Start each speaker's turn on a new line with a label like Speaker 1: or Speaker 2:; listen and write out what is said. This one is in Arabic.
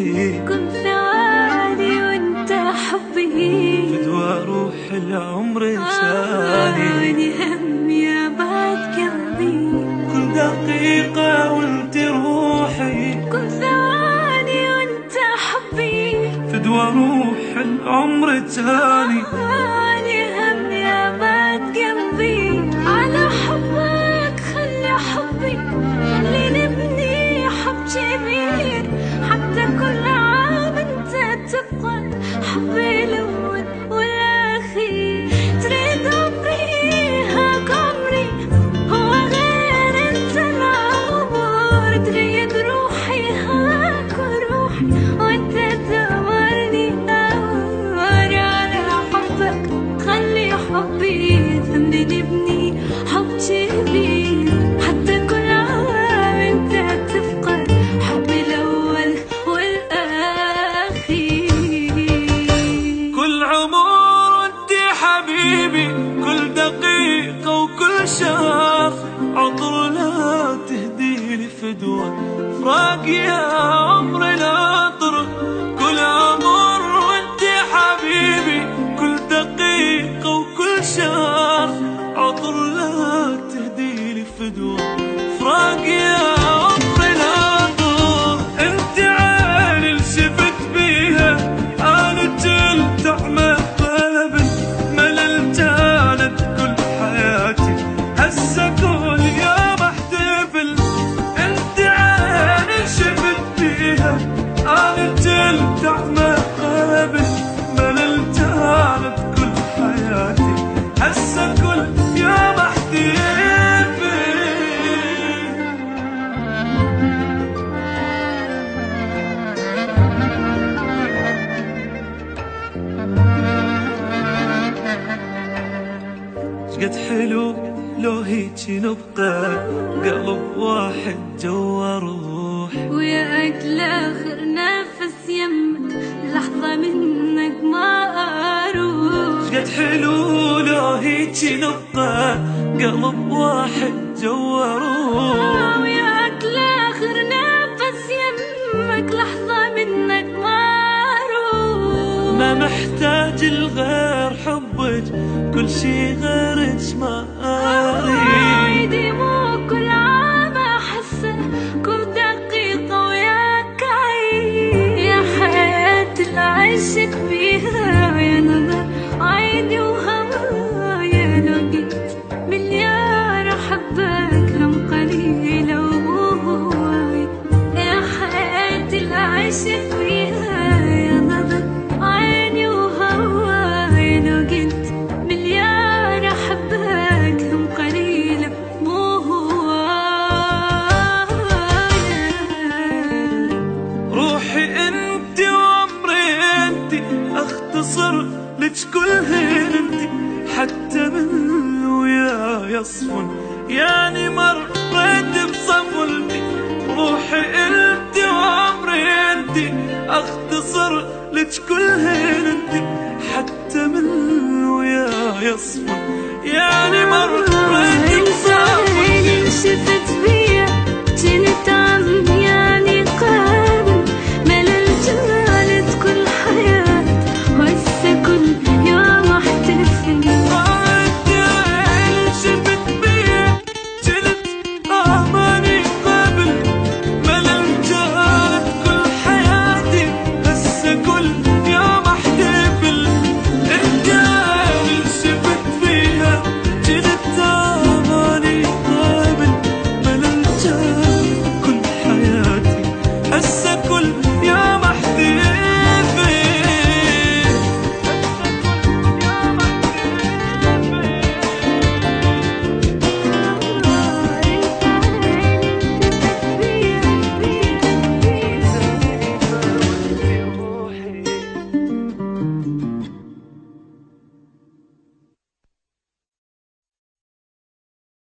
Speaker 1: عمري،
Speaker 2: كل ثواني وانت حبي،
Speaker 1: فدوى روح العمر ثاني،
Speaker 2: همي بعد قلبي،
Speaker 1: كل دقيقة وانت روحي،
Speaker 2: كل ثواني وانت حبي،
Speaker 1: فدوى روح العمر ثاني،
Speaker 2: همي بعد قلبي، على حبك خلي حبي، خلي نبني حب كبير، حتى كل عام انت تبقى حبي الأول والأخير. تريد عمري هاك عمري، هو غير انت العمر، تريد روحي هاك روحي، وانت تأمرني أمر. على حبك خلي حبي، خلي نبني حب كبير، حتى كل عام انت تفقد حبي الأول والأخير.
Speaker 1: كل عمر وانت حبيبي، كل دقيقة وكل شهر عطر لا تهدي لي فدوى فراق يا عمري العطر. كل عمر وانت حبيبي، كل دقيقة وكل شهر عطر لا تهدي لي فدوى فراق يا عمري العطر. انت عيني اللي شفت بيها آلة التعمى قلبي، ملل كانت كل حياتي، هسه كل يوم احتفل. انت عيني اللي شفت بيها آلة التعمى قلبي، ملل كانت كل حياتي، هسه كل يوم احتفل. شقد حلو لو هيجي نبقى قلب واحد جوا روح،
Speaker 2: ويا أجل آخر نفس يمك لحظة منك ما أروح.
Speaker 1: شقد حلو لو هيجي نبقى قلب واحد جوا روح،
Speaker 2: ويا أجل آخر نفس يمك لحظة منك ما أروح.
Speaker 1: ما محتاج الغير حبك، كل شي غيرك ما أريد.
Speaker 2: عيدي مو كل عام أحسه، كل دقيقة وياك عيد، يا حياة اللي عشت فيها، يا نظر عيني وهوايا، لو قلت مليار أحبك لم قليلة وهواي، يا حياة اللي عشت فيها، يا نظر عيني وهواي، لو قلت مليار أحبك هم قليلة مو هواي.
Speaker 1: روحي انت وعمري انت، اختصر لك كل انت، حتى من ويا يصفن يعني مريت بصفلتي. روحي انت وعمري انت، اختصر لك كل انت، حتى من ويا يصفن يعني مريت بصفلتي.
Speaker 2: شفت فيا